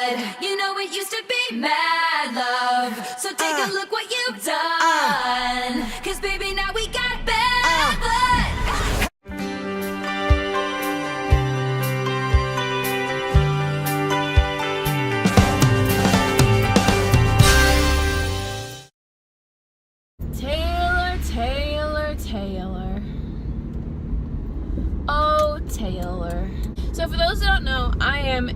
You know it used to be mad love, so take a look what you've done. Cause baby now we got bad blood. Taylor. Oh, Taylor. So for those that don't know, I am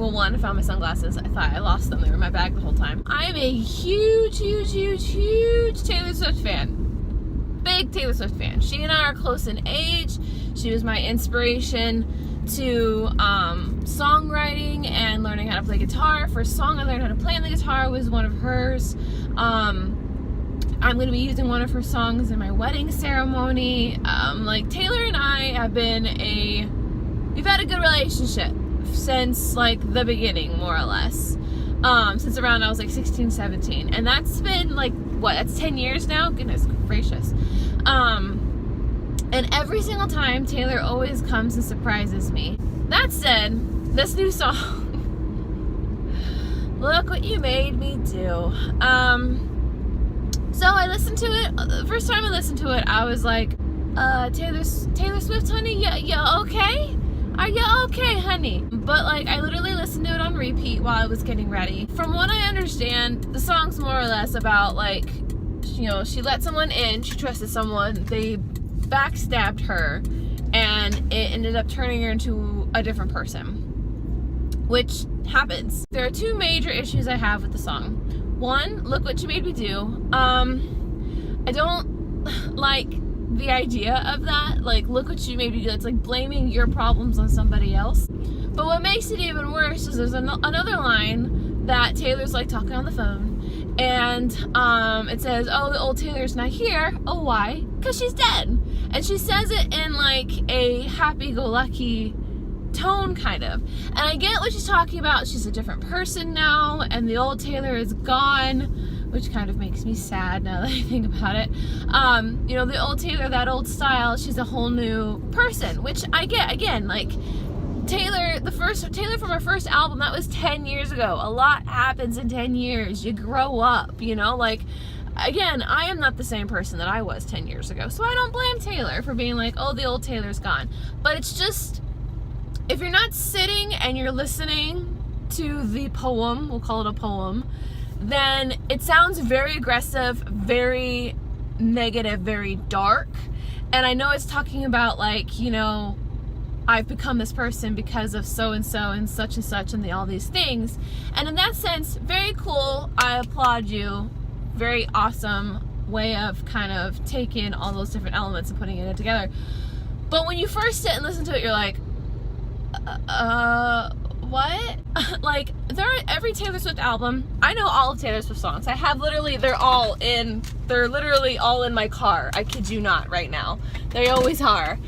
one, I found my sunglasses. I thought I lost them. They were in my bag the whole time. I am a huge Taylor Swift fan. Big Taylor Swift fan. She and I are close in age. She was my inspiration to songwriting and learning how to play guitar. First song I learned how to play on the guitar was one of hers. I'm going to be using one of her songs in my wedding ceremony. Taylor and I have been we've had a good relationship since like the beginning, more or less. Since around I was like 16, 17. And that's been that's 10 years now? Goodness gracious. And every single time, Taylor always comes and surprises me. That said, this new song, Look What You Made Me Do. So I listened to it. The first time I listened to it, I was like, Taylor Swift, honey, you okay? Are you okay, honey? But I literally listened to it on repeat while I was getting ready. From what I understand, the song's more or less about she let someone in, she trusted someone, they backstabbed her, and it ended up turning her into a different person, which happens. There are two major issues I have with the song. One, Look What You Made Me Do. I don't like the idea of that. Look what you made me do. It's like blaming your problems on somebody else. But what makes it even worse is there's another line that Taylor's talking on the phone, and it says, oh, the old Taylor's not here. Oh, why? Because she's dead. And she says it in a happy-go-lucky tone, kind of. And I get what she's talking about. She's a different person now, and the old Taylor is gone, which kind of makes me sad now that I think about it. The old Taylor, that old style, she's a whole new person, which I get. Again, Taylor from her first album, that was 10 years ago. A lot happens in 10 years. You grow up, Again, I am not the same person that I was 10 years ago, so I don't blame Taylor for being oh, the old Taylor's gone. But it's just, if you're not sitting and you're listening to the poem, we'll call it a poem, then it sounds very aggressive, very negative, very dark. And I know it's talking about I've become this person because of so-and-so and such and all these things. And in that sense, very cool. I applaud you. Very awesome way of kind of taking all those different elements and putting it together. But when you first sit and listen to it, you're like, what? Every Taylor Swift album, I know all of Taylor Swift songs. I have they're literally all in my car. I kid you not right now. They always are.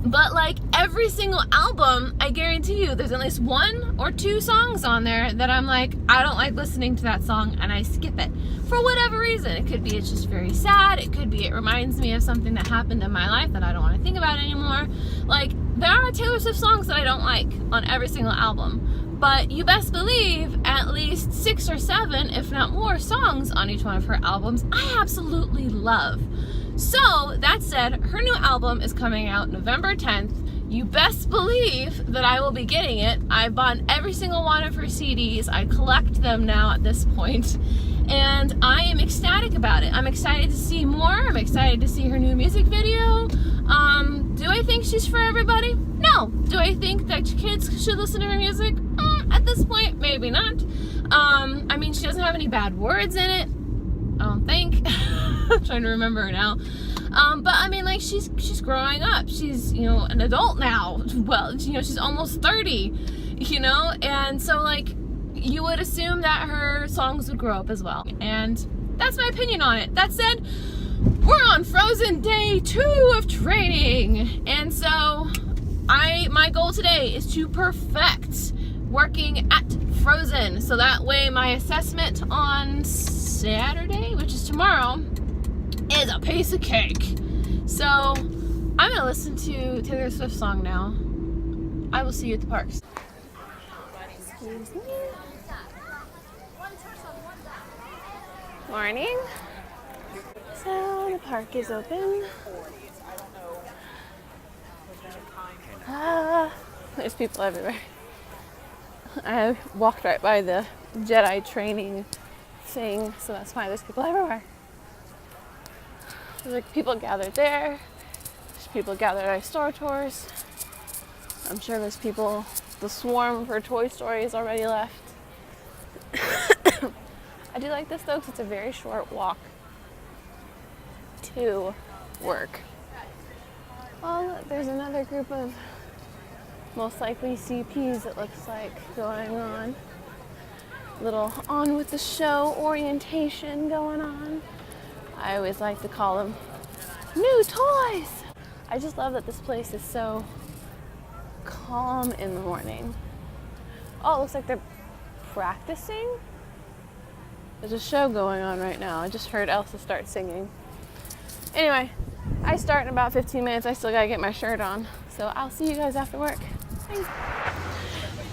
But every single album, I guarantee you there's at least one or two songs on there that I'm I don't like listening to that song, and I skip it for whatever reason. It could be it's just very sad. It could be it reminds me of something that happened in my life that I don't want to think about anymore. There are Taylor Swift songs that I don't like on every single album, but you best believe at least 6 or 7, if not more, songs on each one of her albums I absolutely love. So, that said, her new album is coming out November 10th. You best believe that I will be getting it. I bought every single one of her CDs. I collect them now at this point. And I am ecstatic about it. I'm excited to see more. I'm excited to see her new music video. Do I think she's for everybody? No. Do I think that kids should listen to her music? At this point, maybe not. She doesn't have any bad words in it. I don't think. I'm trying to remember her now. But she's growing up. She's, an adult now. Well, she's almost 30, and so you would assume that her songs would grow up as well. And that's my opinion on it. That said, we're on Frozen Day 2 of training. And so my goal today is to perfect working at Frozen. So that way my assessment on Saturday, which is tomorrow, is a piece of cake. So I'm gonna listen to Taylor Swift song now. I will see you at the parks. Excuse me. Morning. So the park is open. There's people everywhere. I walked right by the Jedi training thing, so that's why there's people everywhere. There's like people gathered there. There's people gathered at store tours. I'm sure there's people. The swarm for Toy Story is already left. I do like this though because it's a very short walk to work. Oh, there's another group of most likely CPs, it looks like, going on. Little on with the show orientation going on. I always like to call them new toys. I just love that this place is so calm in the morning. Oh, it looks like they're practicing. There's a show going on right now. I just heard Elsa start singing. Anyway, I start in about 15 minutes. I still gotta get my shirt on. So I'll see you guys after work. Thanks.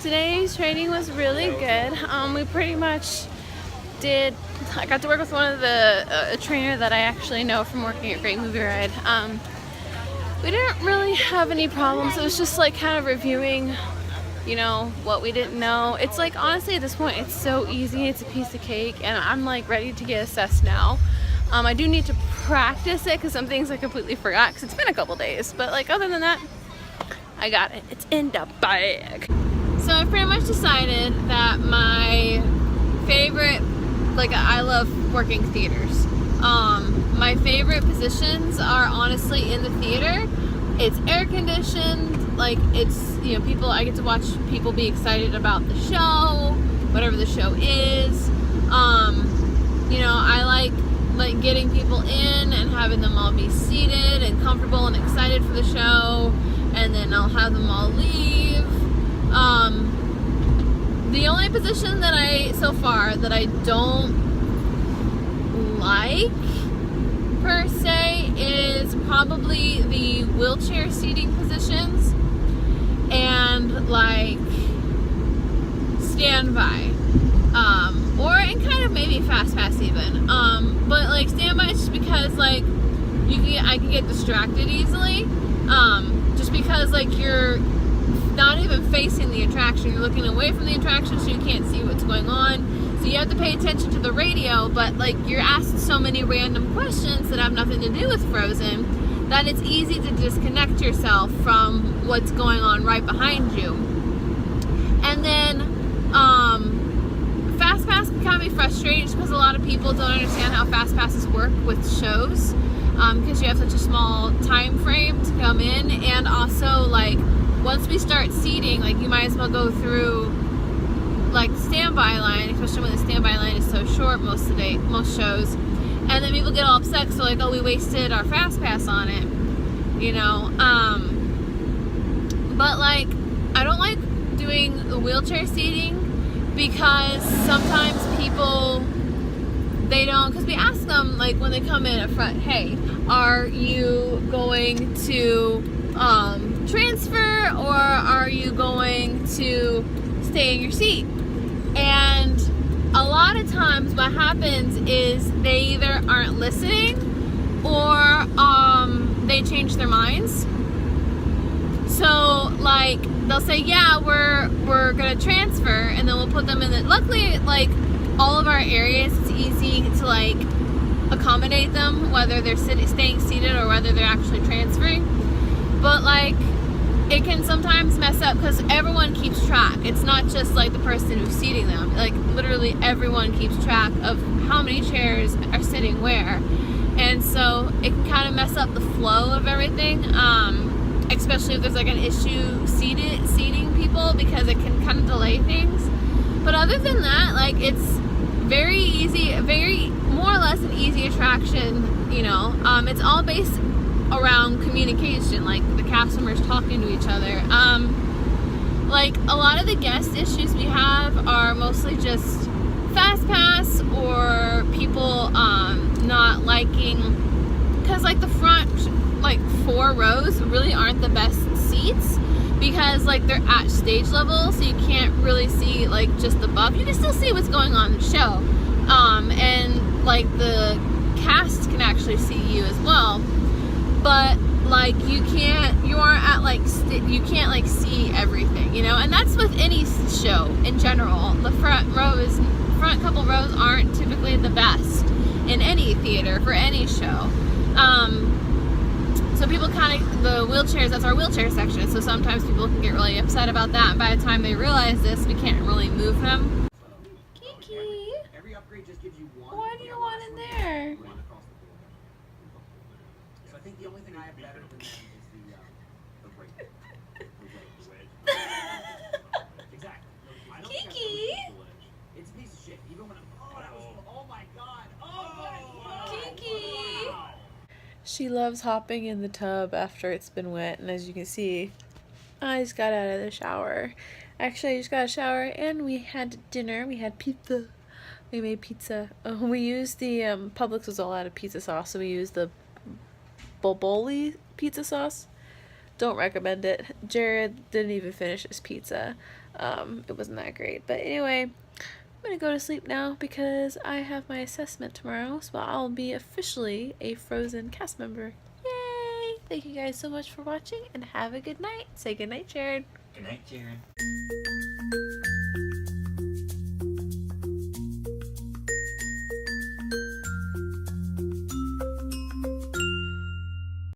Today's training was really good. We pretty much I got to work with one of a trainer that I actually know from working at Great Movie Ride. We didn't really have any problems. It was just like kind of reviewing, you know, what we didn't know. It's like, honestly, at this point, it's so easy. It's a piece of cake, and I'm like ready to get assessed now. I do need to practice it because some things I completely forgot because it's been a couple days. But like other than that, I got it. It's in the bag. So I've pretty much decided that my favorite, like I love working theaters. My favorite positions are honestly in the theater. It's air conditioned, like it's, you know, people, I get to watch people be excited about the show, whatever the show is. You know, I like getting people in and having them all be seated and comfortable and excited for the show, and then I'll have them all leave. The only position that so far that I don't like per se is probably the wheelchair seating positions and like standby, or and kind of maybe fast pass even, but like standby is just because like I can get distracted easily, just because like you're not even facing the attraction, you're looking away from the attraction so you can't see what's going on, so you have to pay attention to the radio, but like you're asked so many random questions that have nothing to do with Frozen that it's easy to disconnect yourself from what's going on right behind you. And then fast pass can kind of be frustrating just because a lot of people don't understand how fast passes work with shows, because you have such a small time frame to come in, and also like once we start seating, like you might as well go through like the standby line, especially when the standby line is so short most shows, and then people get all upset, so like, oh, we wasted our fast pass on it, you know. But like I don't like doing the wheelchair seating because sometimes people, they don't, because we ask them like when they come in up front, hey, are you going to transfer, or are you going to stay in your seat? And a lot of times what happens is they either aren't listening or they change their minds. So like they'll say, yeah, we're gonna transfer, and then we'll put them in the, luckily like all of our areas, it's easy to like accommodate them whether they're staying seated or whether they're actually transferring. But like it can sometimes mess up because everyone keeps track. It's not just like the person who's seating them, like literally everyone keeps track of how many chairs are sitting where, and so it can kind of mess up the flow of everything, especially if there's like an issue seating people, because it can kind of delay things. But other than that, like it's very easy, very more or less an easy attraction, you know. It's all based around communication, like the cast members talking to each other. Like a lot of the guest issues we have are mostly just fast pass or people not liking, because like the front like 4 rows really aren't the best seats, because like they're at stage level, so you can't really see like just the buff. You can still see what's going on in the show, and like the cast can actually see you as well, but like you aren't at like you can't like see everything, you know. And that's with any show in general. The front couple rows aren't typically the best in any theater for any show. So people kind of, the wheelchairs, that's our wheelchair section, so sometimes people can get really upset about that, and by the time they realize this, we can't really move them. Kiki, what do you want in there? So I think the only thing I have better than that is the rate. Exactly. I don't think I've Kiki? ever used the ledge. It's a piece of shit. Even when oh my god. Oh my god. Kiki! Wow. She loves hopping in the tub after it's been wet, and as you can see, I just got out of the shower. Actually, I just got a shower, and we had dinner. We had pizza. We made pizza. We used the, Publix was all out of pizza sauce, so we used the Boboli pizza sauce. Don't recommend it. Jared didn't even finish his pizza. It wasn't that great. But anyway, I'm gonna go to sleep now because I have my assessment tomorrow, so I'll be officially a Frozen cast member. Yay! Thank you guys so much for watching, and have a good night. Say good night, Jared. Good night, Jared.